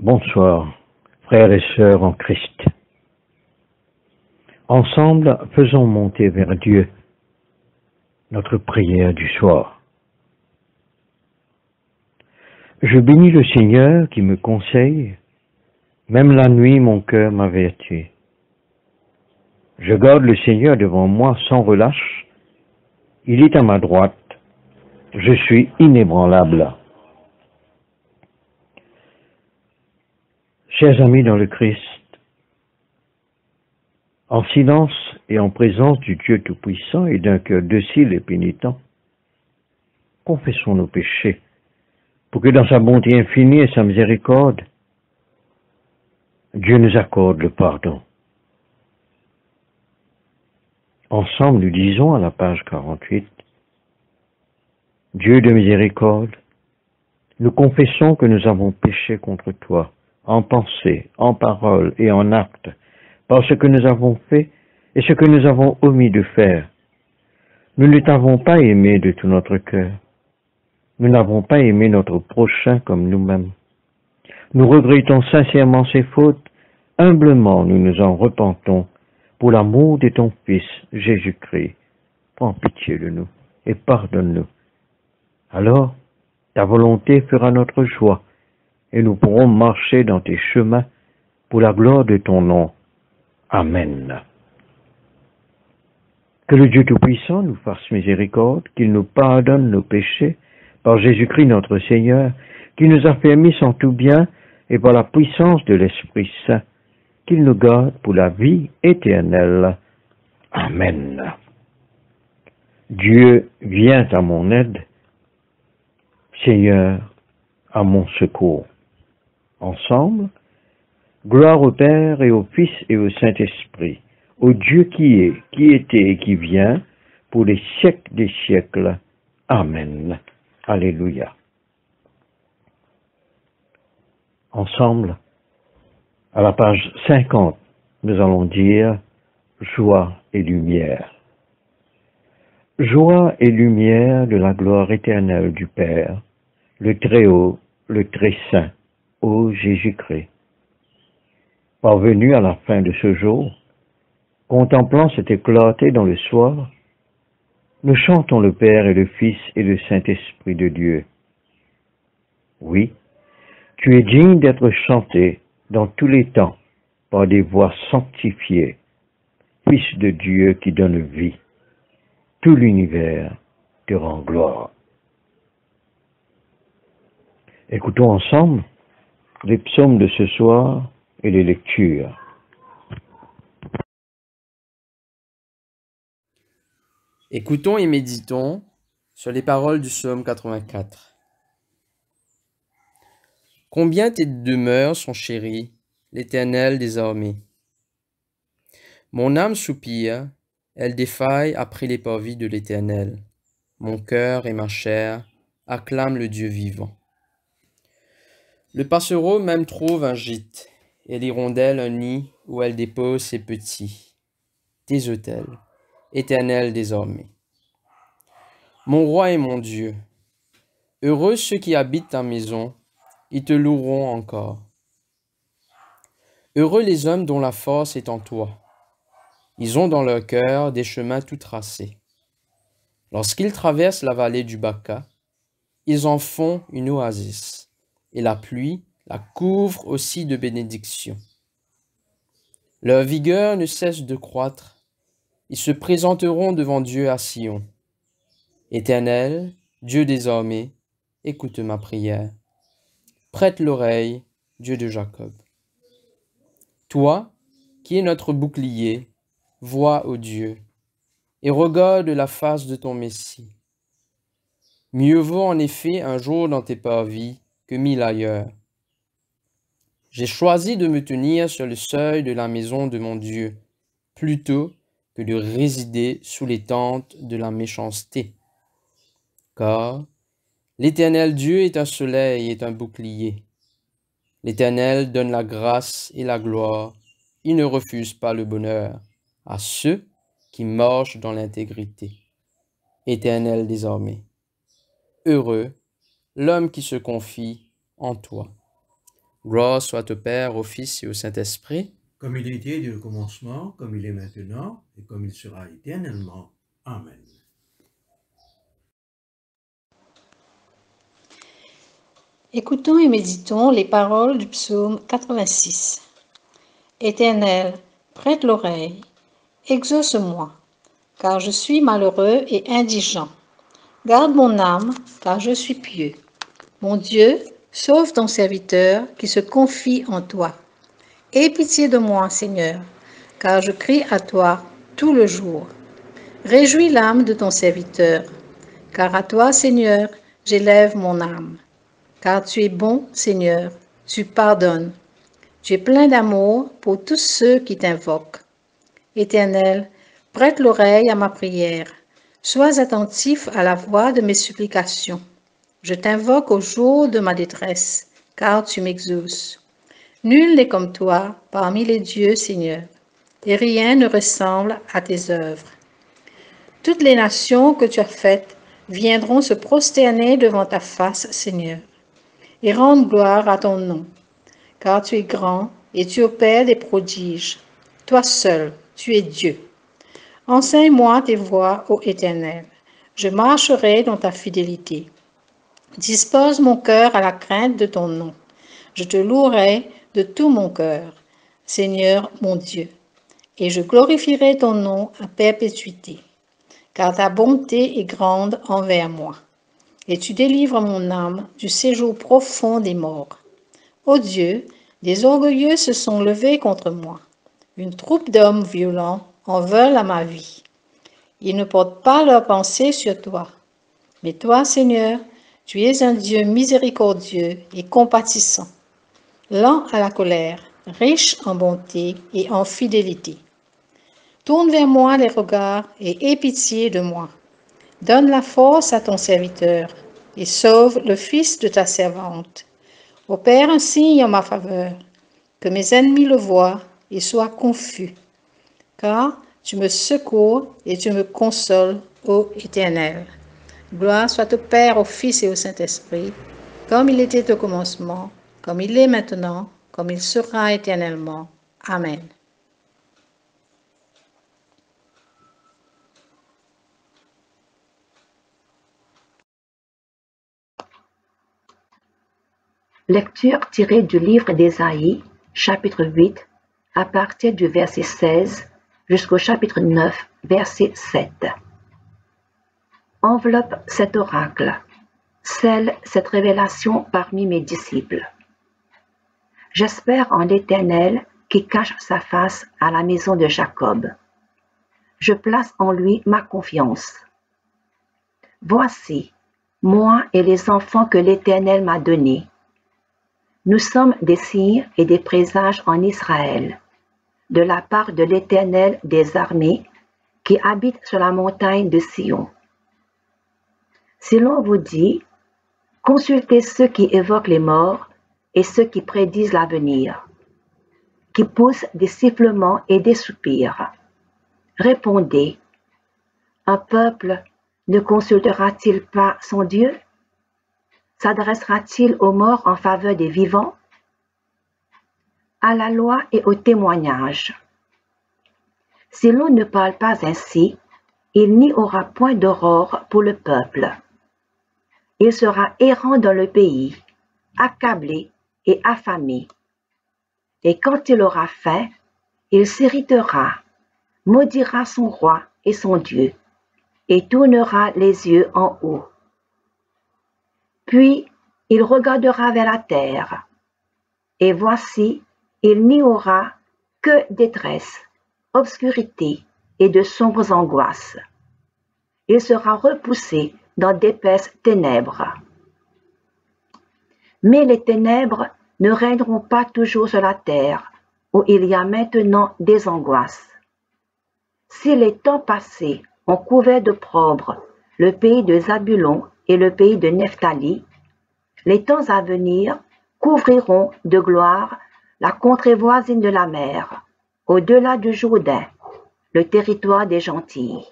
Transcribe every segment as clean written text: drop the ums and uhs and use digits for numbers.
Bonsoir, frères et sœurs en Christ. Ensemble, faisons monter vers Dieu notre prière du soir. Je bénis le Seigneur qui me conseille, même la nuit mon cœur m'avertit. Je garde le Seigneur devant moi sans relâche, il est à ma droite, je suis inébranlable. Chers amis dans le Christ, en silence et en présence du Dieu Tout-Puissant et d'un cœur docile et pénitent, confessons nos péchés, pour que dans sa bonté infinie et sa miséricorde, Dieu nous accorde le pardon. Ensemble, nous disons à la page 48, Dieu de miséricorde, nous confessons que nous avons péché contre toi, en pensée, en parole et en acte, par ce que nous avons fait et ce que nous avons omis de faire. Nous ne t'avons pas aimé de tout notre cœur. Nous n'avons pas aimé notre prochain comme nous-mêmes. Nous regrettons sincèrement ces fautes. Humblement, nous nous en repentons pour l'amour de ton Fils, Jésus-Christ. Prends pitié de nous et pardonne-nous. Alors, ta volonté fera notre joie et nous pourrons marcher dans tes chemins pour la gloire de ton nom. Amen. Que le Dieu Tout-Puissant nous fasse miséricorde, qu'il nous pardonne nos péchés, par Jésus-Christ notre Seigneur, qui nous affermisse en tout bien, et par la puissance de l'Esprit Saint, qu'il nous garde pour la vie éternelle. Amen. Dieu, viens à mon aide. Seigneur, à mon secours. Ensemble, gloire au Père et au Fils et au Saint-Esprit, au Dieu qui est, qui était et qui vient, pour les siècles des siècles. Amen. Alléluia. Ensemble, à la page 50, nous allons dire joie et lumière. Joie et lumière de la gloire éternelle du Père, le Très-Haut, le Très-Saint, ô Jésus-Christ. Parvenu à la fin de ce jour, contemplant cet éclaté dans le soir, nous chantons le Père et le Fils et le Saint-Esprit de Dieu. Oui, tu es digne d'être chanté dans tous les temps par des voix sanctifiées, Fils de Dieu qui donne vie. Tout l'univers te rend gloire. Écoutons ensemble les psaumes de ce soir et les lectures. Écoutons et méditons sur les paroles du psaume 84. Combien tes demeures sont chéries, l'Éternel des armées. Mon âme soupire, elle défaille après les parvis de l'Éternel. Mon cœur et ma chair acclament le Dieu vivant. Le passereau même trouve un gîte, et l'hirondelle un nid où elle dépose ses petits. Tes autels, Éternel des armées. Mon roi et mon Dieu, heureux ceux qui habitent ta maison, ils te loueront encore. Heureux les hommes dont la force est en toi. Ils ont dans leur cœur des chemins tout tracés. Lorsqu'ils traversent la vallée du Baca, ils en font une oasis, et la pluie la couvre aussi de bénédictions. Leur vigueur ne cesse de croître, ils se présenteront devant Dieu à Sion. Éternel, Dieu des armées, écoute ma prière. Prête l'oreille, Dieu de Jacob. Toi, qui es notre bouclier, vois, ô Dieu, et regarde la face de ton Messie. Mieux vaut en effet un jour dans tes parvis que 1000 ailleurs. J'ai choisi de me tenir sur le seuil de la maison de mon Dieu, plutôt que de résider sous les tentes de la méchanceté. Car l'Éternel Dieu est un soleil et un bouclier. L'Éternel donne la grâce et la gloire, il ne refuse pas le bonheur à ceux qui marchent dans l'intégrité. Éternel des armées. Heureux l'homme qui se confie en toi. Gloire soit au Père, au Fils et au Saint-Esprit. Comme il était dès le commencement, comme il est maintenant, et comme il sera éternellement. Amen. Écoutons et méditons les paroles du psaume 86. Éternel, prête l'oreille, exauce-moi, car je suis malheureux et indigent. Garde mon âme, car je suis pieux. Mon Dieu, sauve ton serviteur qui se confie en toi. Aie pitié de moi, Seigneur, car je crie à toi tout le jour. Réjouis l'âme de ton serviteur, car à toi, Seigneur, j'élève mon âme. Car tu es bon, Seigneur, tu pardonnes. Tu es plein d'amour pour tous ceux qui t'invoquent. Éternel, prête l'oreille à ma prière. Sois attentif à la voix de mes supplications. Je t'invoque au jour de ma détresse, car tu m'exauces. Nul n'est comme toi parmi les dieux, Seigneur, et rien ne ressemble à tes œuvres. Toutes les nations que tu as faites viendront se prosterner devant ta face, Seigneur, et rendre gloire à ton nom, car tu es grand et tu opères des prodiges. Toi seul, tu es Dieu. Enseigne-moi tes voies, ô Éternel. Je marcherai dans ta fidélité. Dispose mon cœur à la crainte de ton nom. Je te louerai de tout mon cœur, Seigneur mon Dieu, et je glorifierai ton nom à perpétuité, car ta bonté est grande envers moi, et tu délivres mon âme du séjour profond des morts. Ô Dieu, des orgueilleux se sont levés contre moi. Une troupe d'hommes violents en veulent à ma vie. Ils ne portent pas leurs pensées sur toi. Mais toi, Seigneur, tu es un Dieu miséricordieux et compatissant, lent à la colère, riche en bonté et en fidélité. Tourne vers moi les regards et aie pitié de moi. Donne la force à ton serviteur et sauve le fils de ta servante. Opère un signe en ma faveur, que mes ennemis le voient et soient confus. Car tu me secours et tu me consoles, ô Éternel. Gloire soit au Père, au Fils et au Saint-Esprit, comme il était au commencement, comme il est maintenant, comme il sera éternellement. Amen. Lecture tirée du livre d'Ésaïe, chapitre 8, à partir du verset 16 jusqu'au chapitre 9, verset 7. Enveloppe cet oracle, scelle cette révélation parmi mes disciples. J'espère en l'Éternel qui cache sa face à la maison de Jacob. Je place en lui ma confiance. Voici, moi et les enfants que l'Éternel m'a donnés. Nous sommes des signes et des présages en Israël, de la part de l'Éternel des armées qui habite sur la montagne de Sion. Si l'on vous dit, consultez ceux qui évoquent les morts et ceux qui prédisent l'avenir, qui poussent des sifflements et des soupirs. Répondez, un peuple ne consultera-t-il pas son Dieu? S'adressera-t-il aux morts en faveur des vivants? À la loi et au témoignage. Si l'on ne parle pas ainsi, il n'y aura point d'aurore pour le peuple. Il sera errant dans le pays, accablé et affamé. Et quand il aura faim, il s'irritera, maudira son roi et son Dieu, et tournera les yeux en haut. Puis il regardera vers la terre, et voici, il n'y aura que détresse, obscurité et de sombres angoisses. Il sera repoussé dans d'épaisses ténèbres. Mais les ténèbres ne règneront pas toujours sur la terre, où il y a maintenant des angoisses. Si les temps passés ont couvert d'opprobre le pays de Zabulon et le pays de Nephtali, les temps à venir couvriront de gloire la contrée voisine de la mer, au-delà du Jourdain, le territoire des gentils.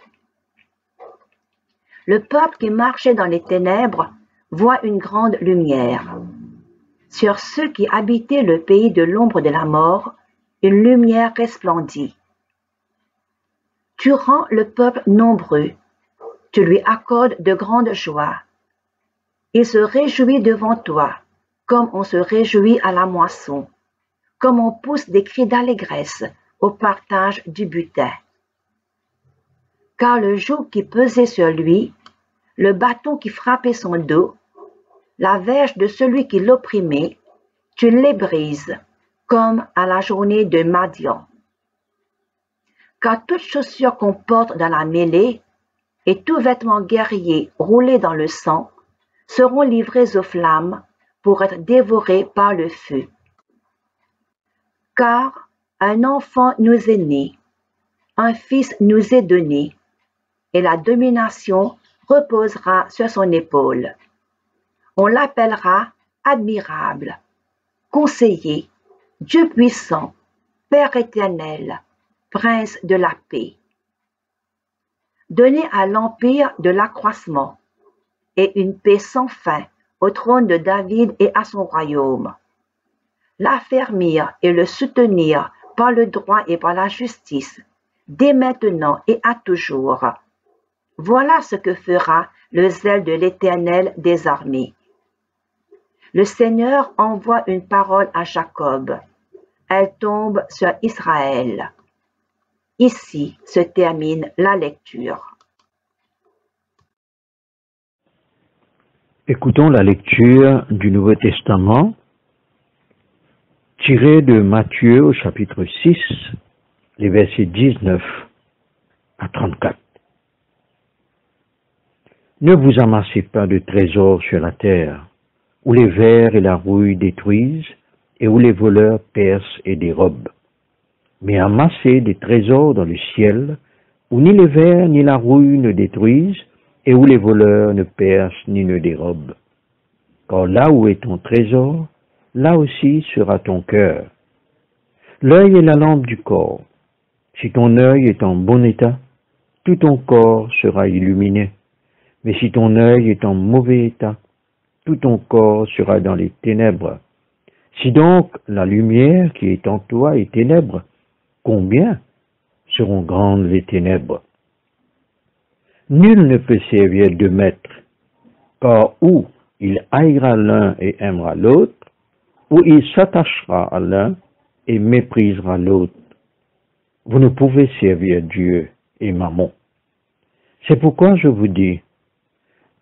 Le peuple qui marchait dans les ténèbres voit une grande lumière. Sur ceux qui habitaient le pays de l'ombre de la mort, une lumière resplendit. Tu rends le peuple nombreux, tu lui accordes de grandes joies. Il se réjouit devant toi, comme on se réjouit à la moisson, comme on pousse des cris d'allégresse au partage du butin. Car le joug qui pesait sur lui, le bâton qui frappait son dos, la verge de celui qui l'opprimait, tu les brises, comme à la journée de Madian. Car toute chaussure qu'on porte dans la mêlée et tout vêtement guerrier roulé dans le sang seront livrés aux flammes pour être dévorés par le feu. Car un enfant nous est né, un fils nous est donné, et la domination reposera sur son épaule. On l'appellera admirable, conseiller, Dieu puissant, Père éternel, Prince de la paix. Donnez à l'empire de l'accroissement et une paix sans fin au trône de David et à son royaume. L'affermir et le soutenir par le droit et par la justice, dès maintenant et à toujours. Voilà ce que fera le zèle de l'Éternel des armées. Le Seigneur envoie une parole à Jacob. Elle tombe sur Israël. Ici se termine la lecture. Écoutons la lecture du Nouveau Testament tirée de Matthieu au chapitre 6, les versets 19 à 34. Ne vous amassez pas de trésors sur la terre, où les vers et la rouille détruisent, et où les voleurs percent et dérobent. Mais amassez des trésors dans le ciel, où ni les vers ni la rouille ne détruisent, et où les voleurs ne percent ni ne dérobent. Car là où est ton trésor, là aussi sera ton cœur. L'œil est la lampe du corps. Si ton œil est en bon état, tout ton corps sera illuminé. Mais si ton œil est en mauvais état, tout ton corps sera dans les ténèbres. Si donc la lumière qui est en toi est ténèbre, combien seront grandes les ténèbres? Nul ne peut servir deux maîtres, car ou il haïra l'un et aimera l'autre, ou il s'attachera à l'un et méprisera l'autre. Vous ne pouvez servir Dieu et Mammon. C'est pourquoi je vous dis,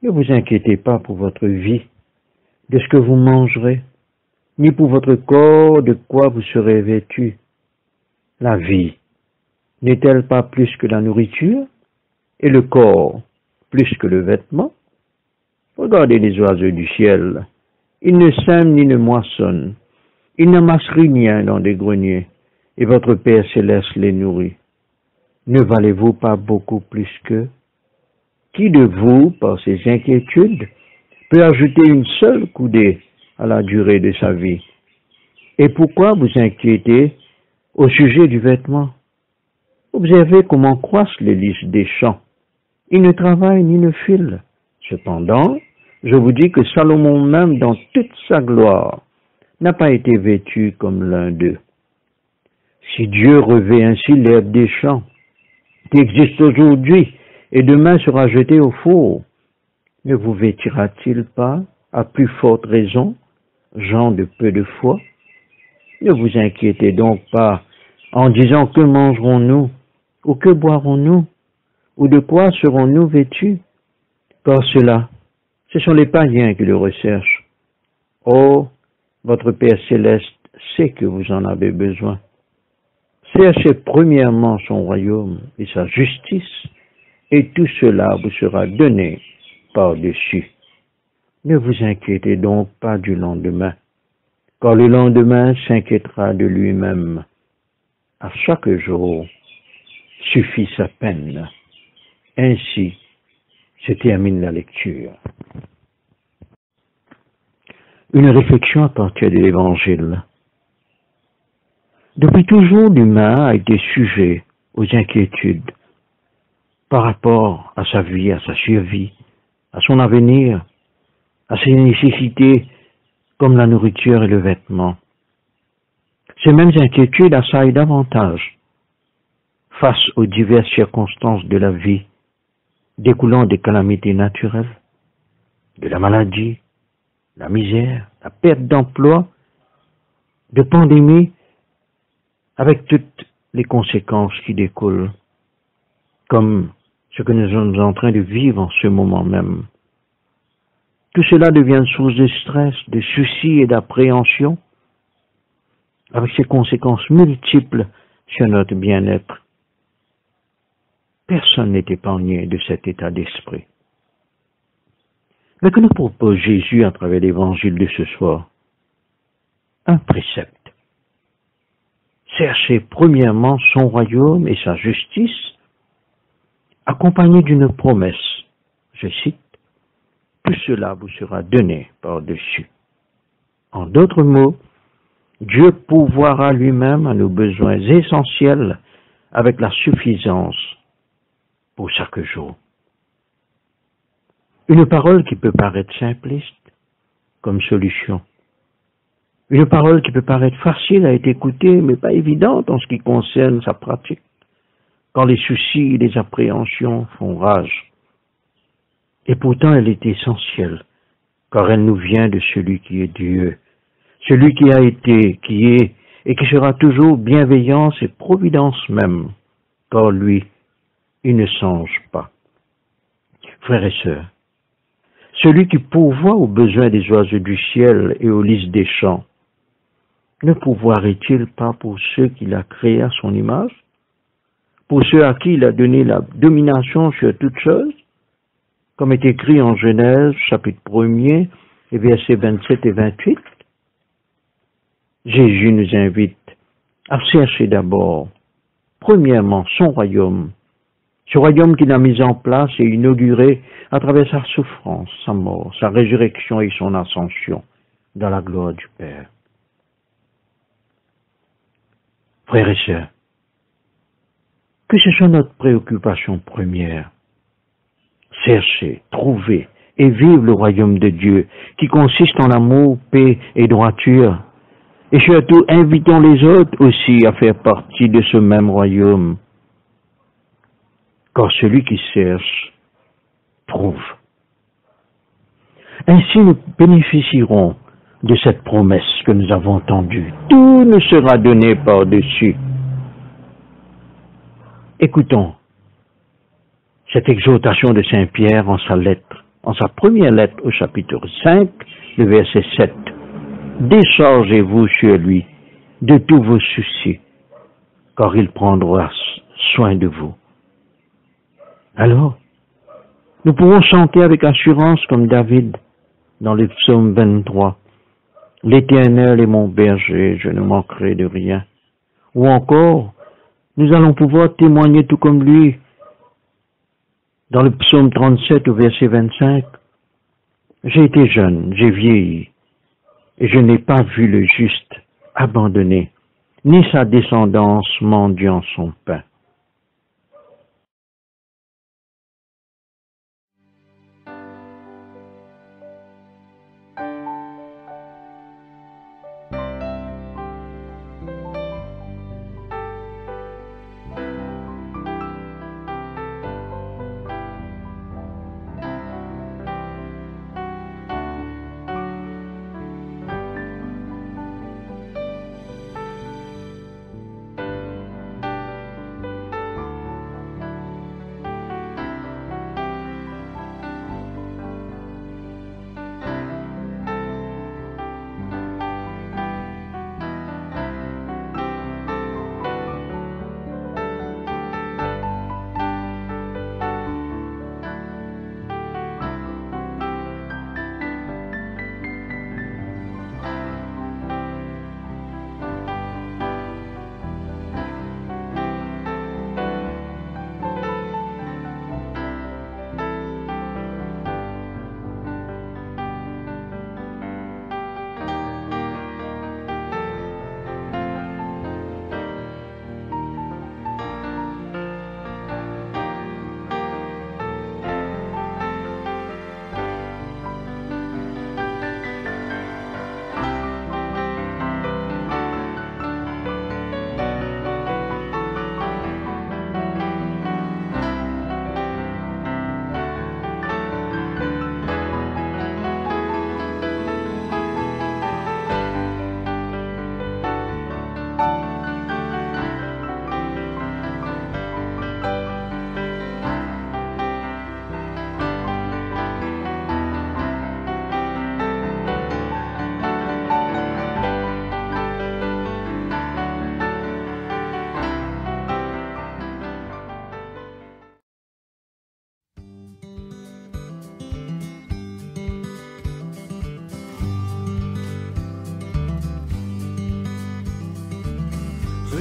ne vous inquiétez pas pour votre vie, de ce que vous mangerez, ni pour votre corps de quoi vous serez vêtus. La vie n'est-elle pas plus que la nourriture, et le corps plus que le vêtement? Regardez les oiseaux du ciel, ils ne sèment ni ne moissonnent, ils n'amassent rien dans des greniers, et votre Père céleste les nourrit. Ne valez-vous pas beaucoup plus qu'eux? Qui de vous, par ses inquiétudes, peut ajouter une seule coudée à la durée de sa vie? Et pourquoi vous inquiétez au sujet du vêtement? Observez comment croissent les lys des champs. Ils ne travaillent ni ne filent. Cependant, je vous dis que Salomon même, dans toute sa gloire, n'a pas été vêtu comme l'un d'eux. Si Dieu revêt ainsi l'herbe des champs, qui existe aujourd'hui et demain sera jetée au four, ne vous vêtira-t-il pas, à plus forte raison, gens de peu de foi? Ne vous inquiétez donc pas en disant que mangerons-nous, ou que boirons-nous, ou de quoi serons-nous vêtus? Car cela, ce sont les païens qui le recherchent. Oh, votre Père céleste sait que vous en avez besoin. Cherchez premièrement son royaume et sa justice, et tout cela vous sera donné par-dessus. Ne vous inquiétez donc pas du lendemain, car le lendemain s'inquiétera de lui-même. À chaque jour suffit sa peine. Ainsi se termine la lecture. Une réflexion à partir de l'Évangile. Depuis toujours, l'humain a été sujet aux inquiétudes par rapport à sa vie, à sa survie, à son avenir, à ses nécessités comme la nourriture et le vêtement. Ces mêmes inquiétudes assaillent davantage face aux diverses circonstances de la vie découlant des calamités naturelles, de la maladie, la misère, la perte d'emploi, de pandémie, avec toutes les conséquences qui découlent, comme ce que nous sommes en train de vivre en ce moment même. Tout cela devient source de stress, de soucis et d'appréhension, avec ses conséquences multiples sur notre bien-être. Personne n'est épargné de cet état d'esprit. Mais que nous propose Jésus à travers l'évangile de ce soir? Un précepte. Cherchez premièrement son royaume et sa justice, accompagné d'une promesse. Je cite, « Tout cela vous sera donné par-dessus. » En d'autres mots, Dieu pourvoira lui-même à nos besoins essentiels avec la suffisance pour chaque jour. Une parole qui peut paraître simpliste comme solution. Une parole qui peut paraître facile à être écoutée, mais pas évidente en ce qui concerne sa pratique, quand les soucis et les appréhensions font rage. Et pourtant, elle est essentielle, car elle nous vient de celui qui est Dieu, celui qui a été, qui est, et qui sera toujours bienveillance et providence même, car lui, il ne songe pas. Frères et sœurs, celui qui pourvoit aux besoins des oiseaux du ciel et aux lys des champs, ne pourvoirait-il pas pour ceux qu'il a créés à son image, pour ceux à qui il a donné la domination sur toutes choses, comme est écrit en Genèse, chapitre 1er, et versets 27 et 28? Jésus nous invite à chercher d'abord, premièrement, son royaume, ce royaume qu'il a mis en place et inauguré à travers sa souffrance, sa mort, sa résurrection et son ascension dans la gloire du Père. Frères et sœurs, que ce soit notre préoccupation première, chercher, trouver et vivre le royaume de Dieu qui consiste en amour, paix et droiture, et surtout invitons les autres aussi à faire partie de ce même royaume, car celui qui cherche, trouve. Ainsi nous bénéficierons de cette promesse que nous avons entendue. Tout nous sera donné par-dessus. Écoutons cette exhortation de Saint Pierre en sa première lettre au chapitre 5, le verset 7. Déchargez-vous sur lui de tous vos soucis, car il prendra soin de vous. Alors, nous pouvons chanter avec assurance comme David dans le psaume 23. L'Éternel est mon berger, je ne manquerai de rien. Ou encore, nous allons pouvoir témoigner tout comme lui dans le psaume 37 au verset 25. J'ai été jeune, j'ai vieilli, et je n'ai pas vu le juste abandonné, ni sa descendance mendiant son pain.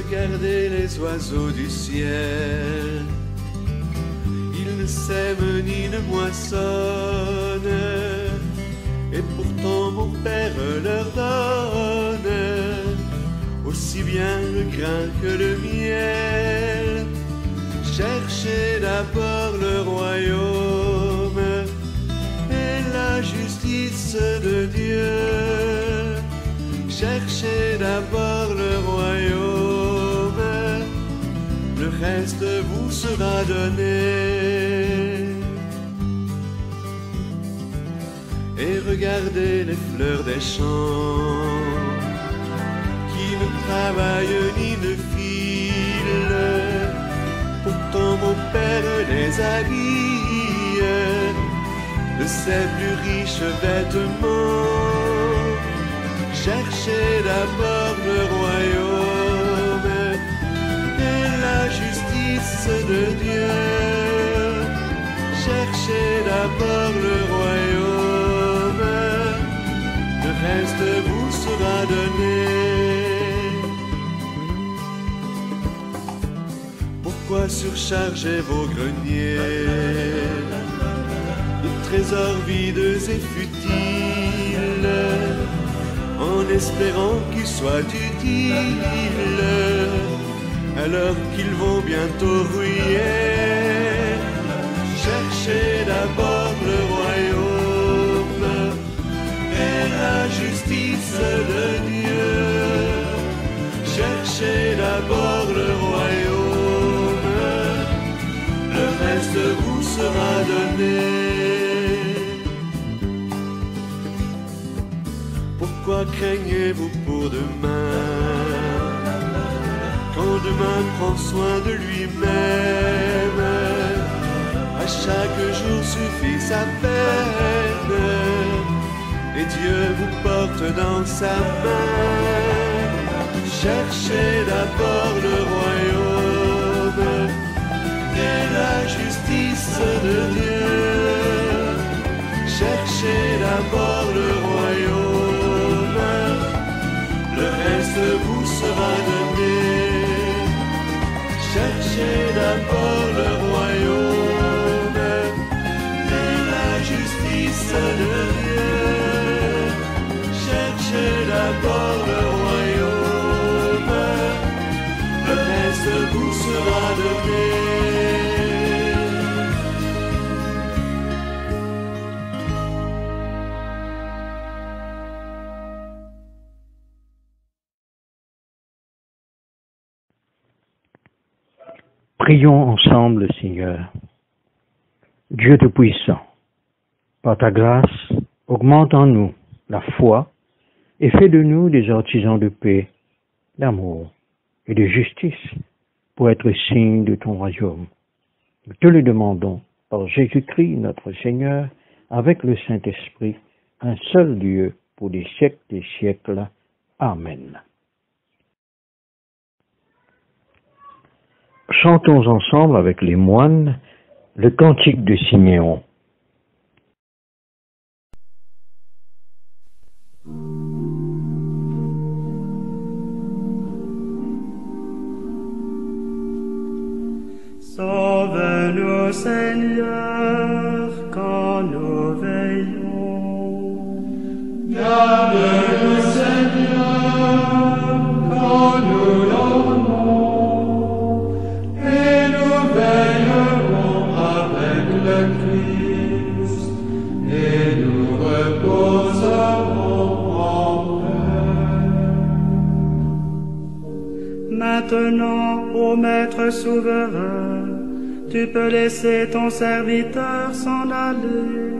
Regardez les oiseaux du ciel, ils ne sèment ni ne moissonnent, et pourtant mon Père leur donne aussi bien le grain que le miel. Cherchez d'abord le royaume et la justice de Dieu. Cherchez d'abord le royaume, le reste vous sera donné. Et regardez les fleurs des champs, qui ne travaillent ni ne filent, pourtant mon Père les habille de ses plus riches vêtements. Cherchez d'abord le royaume et la justice de Dieu. Cherchez d'abord le royaume, le reste vous sera donné. Pourquoi surcharger vos greniers de trésors vides et futiles, en espérant qu'ils soient utiles, alors qu'ils vont bientôt rouiller? Cherchez d'abord le royaume et la justice de Dieu. Cherchez d'abord le royaume, le reste vous sera donné. Pourquoi craignez-vous pour demain, quand demain prend soin de lui-même? À chaque jour suffit sa peine, et Dieu vous porte dans sa main. Cherchez d'abord le royaume et la justice de Dieu. Cherchez d'abord le royaume, le reste vous sera donné. Cherchez d'abord le royaume et la justice de Dieu. Cherchez d'abord le royaume, le reste vous sera donné. Prions ensemble, Seigneur. Dieu Tout-Puissant, par ta grâce, augmente en nous la foi et fais de nous des artisans de paix, d'amour et de justice pour être signes de ton royaume. Nous te le demandons par Jésus-Christ notre Seigneur, avec le Saint-Esprit, un seul Dieu pour des siècles des siècles. Amen. Chantons ensemble avec les moines le cantique de Siméon. Sauve-nous, Seigneur, quand nous veillons. Garde-nous, Seigneur, quand nous dormons. Et nous veillerons avec le Christ, et nous reposerons en paix. Maintenant, ô Maître souverain, tu peux laisser ton serviteur s'en aller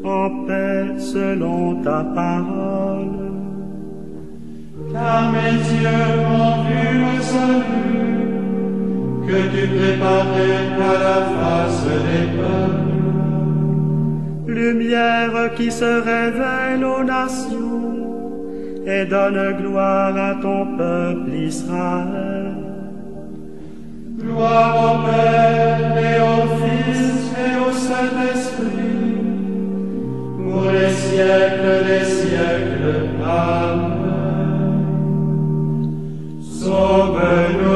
en paix selon ta parole. Car mes yeux ont vu le salut que tu préparais à la face des peuples. Lumière qui se révèle aux nations et donne gloire à ton peuple Israël. Gloire au Père et au Fils et au Saint-Esprit, pour les siècles des siècles. Amen. Sauve-nous,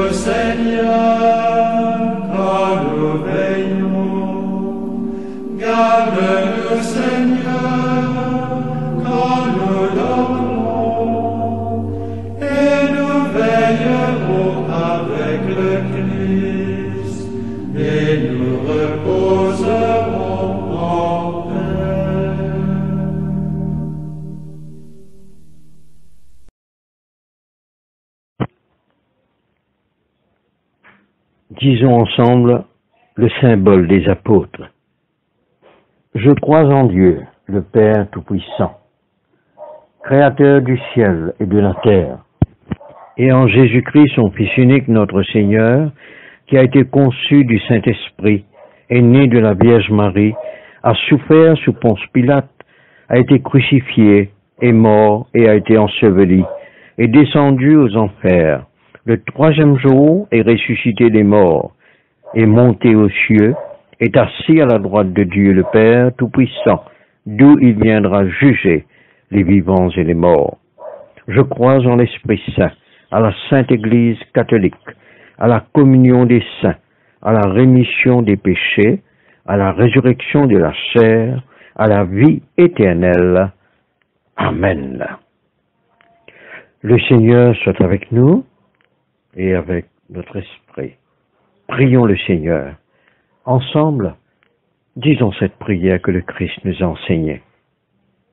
Disons ensemble le symbole des apôtres. Je crois en Dieu, le Père Tout-Puissant, Créateur du ciel et de la terre, et en Jésus-Christ, son Fils unique, notre Seigneur, qui a été conçu du Saint-Esprit, est né de la Vierge Marie, a souffert sous Ponce Pilate, a été crucifié, est mort et a été enseveli, est descendu aux enfers. Le troisième jour est ressuscité des morts, est monté aux cieux, est assis à la droite de Dieu le Père Tout-Puissant, d'où il viendra juger les vivants et les morts. Je crois en l'Esprit Saint, à la Sainte Église catholique, à la communion des saints, à la rémission des péchés, à la résurrection de la chair, à la vie éternelle. Amen. Le Seigneur soit avec nous et avec notre esprit. Prions le Seigneur. Ensemble, disons cette prière que le Christ nous a enseignée.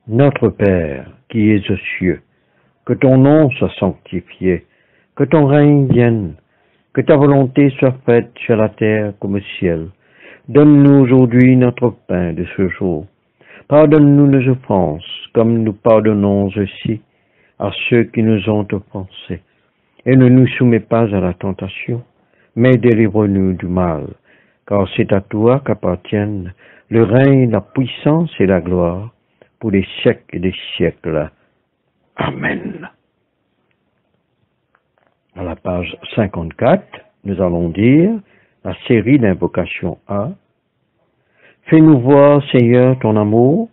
Notre Père, qui es aux cieux, que ton nom soit sanctifié, que ton règne vienne, que ta volonté soit faite sur la terre comme au ciel. Donne-nous aujourd'hui notre pain de ce jour. Pardonne-nous nos offenses, comme nous pardonnons aussi à ceux qui nous ont offensés. Et ne nous soumets pas à la tentation, mais délivre-nous du mal, car c'est à toi qu'appartiennent le règne, la puissance et la gloire, pour les siècles des siècles. Amen. À la page 54, nous allons dire la série d'invocations A. Fais-nous voir, Seigneur, ton amour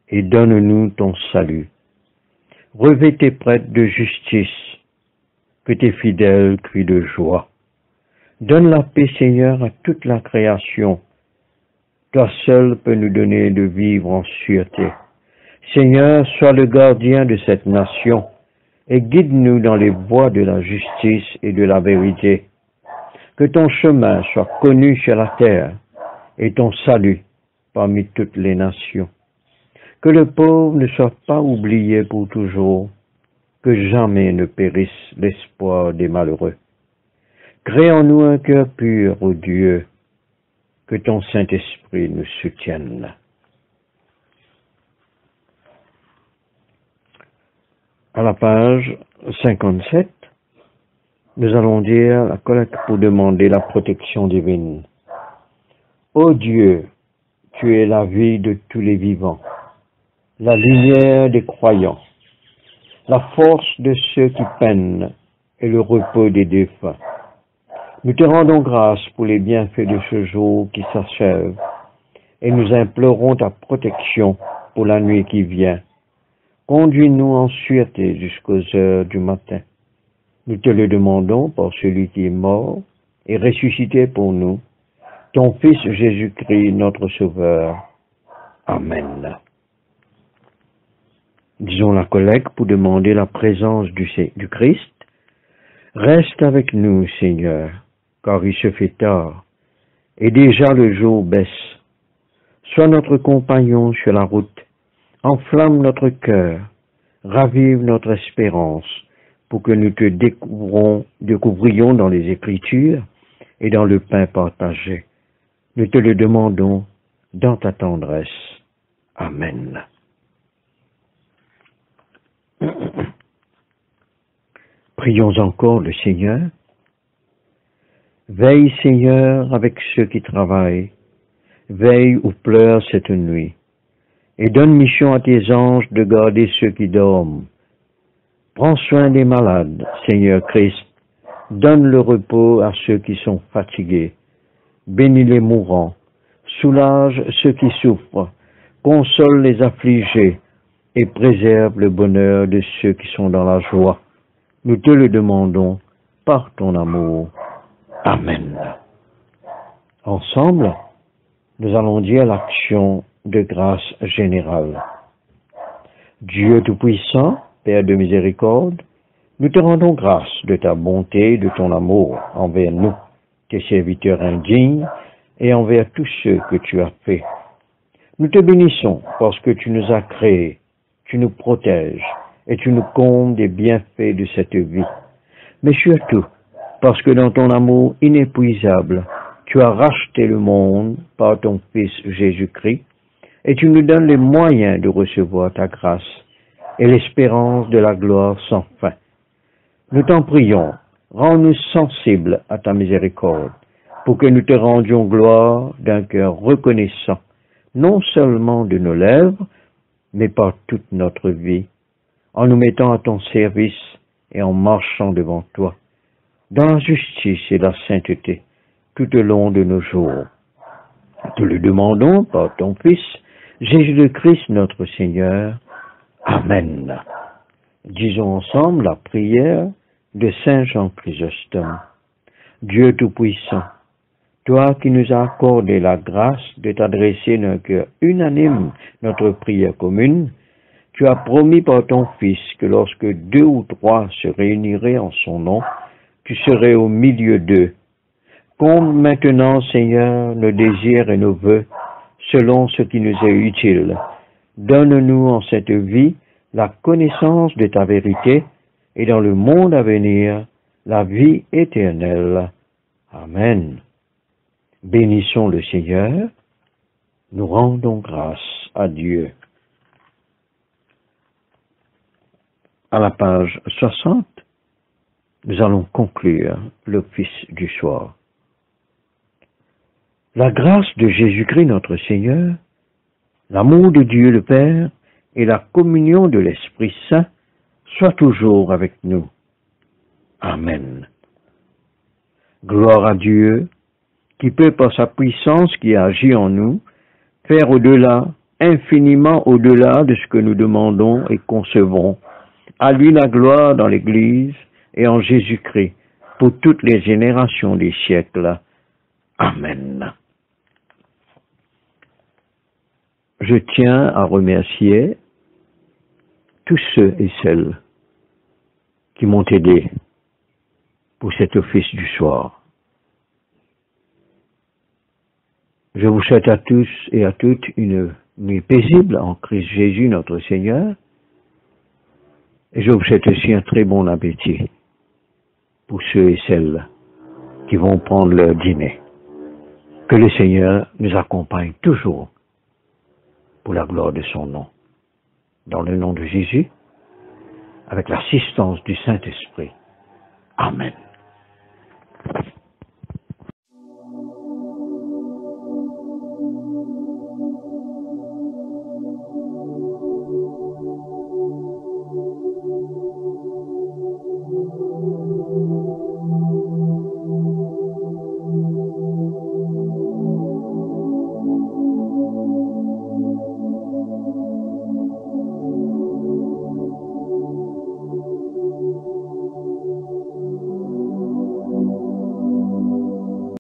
et donne-nous ton salut. Revêt tes prêtres de justice, que tes fidèles crient de joie. Donne la paix, Seigneur, à toute la création. Toi seul peux nous donner de vivre en sûreté. Seigneur, sois le gardien de cette nation et guide-nous dans les voies de la justice et de la vérité. Que ton chemin soit connu sur la terre et ton salut parmi toutes les nations. Que le pauvre ne soit pas oublié pour toujours, que jamais ne périsse l'espoir des malheureux. Crée en nous un cœur pur, ô Dieu, que ton Saint-Esprit nous soutienne. À la page 57, nous allons dire la collecte pour demander la protection divine. Ô Dieu, tu es la vie de tous les vivants, la lumière des croyants, la force de ceux qui peinent et le repos des défunts. Nous te rendons grâce pour les bienfaits de ce jour qui s'achève et nous implorons ta protection pour la nuit qui vient. Conduis-nous en sûreté jusqu'aux heures du matin. Nous te le demandons par celui qui est mort et ressuscité pour nous, ton Fils Jésus-Christ, notre Sauveur. Amen. Disons la collecte pour demander la présence du Christ. Reste avec nous, Seigneur, car il se fait tard, et déjà le jour baisse. Sois notre compagnon sur la route, enflamme notre cœur, ravive notre espérance, pour que nous te découvrions dans les Écritures et dans le pain partagé. Nous te le demandons dans ta tendresse. Amen. Prions encore le Seigneur. Veille, Seigneur, avec ceux qui travaillent. Veille ou pleure cette nuit. Et donne mission à tes anges de garder ceux qui dorment. Prends soin des malades, Seigneur Christ. Donne le repos à ceux qui sont fatigués. Bénis les mourants. Soulage ceux qui souffrent. Console les affligés. Et préserve le bonheur de ceux qui sont dans la joie. Nous te le demandons par ton amour. Amen. Ensemble, nous allons dire l'action de grâce générale. Dieu Tout-Puissant, Père de miséricorde, nous te rendons grâce de ta bonté et de ton amour envers nous, tes serviteurs indignes, et envers tous ceux que tu as faits. Nous te bénissons parce que tu nous as créés, tu nous protèges et tu nous combles des bienfaits de cette vie. Mais surtout, parce que dans ton amour inépuisable, tu as racheté le monde par ton Fils Jésus-Christ, et tu nous donnes les moyens de recevoir ta grâce et l'espérance de la gloire sans fin. Nous t'en prions, rends-nous sensibles à ta miséricorde, pour que nous te rendions gloire d'un cœur reconnaissant, non seulement de nos lèvres, mais par toute notre vie, en nous mettant à ton service et en marchant devant toi, dans la justice et la sainteté, tout au long de nos jours. Te le demandons par ton Fils, Jésus-Christ notre Seigneur. Amen. Disons ensemble la prière de Saint Jean Chrysostome. Dieu Tout-Puissant, toi qui nous as accordé la grâce de t'adresser d'un cœur unanime notre prière commune, tu as promis par ton Fils que lorsque 2 ou 3 se réuniraient en son nom, tu serais au milieu d'eux. Comble maintenant, Seigneur, nos désirs et nos vœux, selon ce qui nous est utile. Donne-nous en cette vie la connaissance de ta vérité et dans le monde à venir, la vie éternelle. Amen. Bénissons le Seigneur, nous rendons grâce à Dieu. À la page 60, nous allons conclure l'office du soir. La grâce de Jésus-Christ notre Seigneur, l'amour de Dieu le Père et la communion de l'Esprit Saint soient toujours avec nous. Amen. Gloire à Dieu, qui peut par sa puissance qui agit en nous, faire au-delà, infiniment au-delà de ce que nous demandons et concevons. À lui la gloire dans l'Église et en Jésus-Christ, pour toutes les générations des siècles. Amen. Je tiens à remercier tous ceux et celles qui m'ont aidé pour cet office du soir. Je vous souhaite à tous et à toutes une nuit paisible en Christ Jésus notre Seigneur, et je vous souhaite aussi un très bon appétit pour ceux et celles qui vont prendre leur dîner. Que le Seigneur nous accompagne toujours pour la gloire de son nom. Dans le nom de Jésus, avec l'assistance du Saint-Esprit. Amen.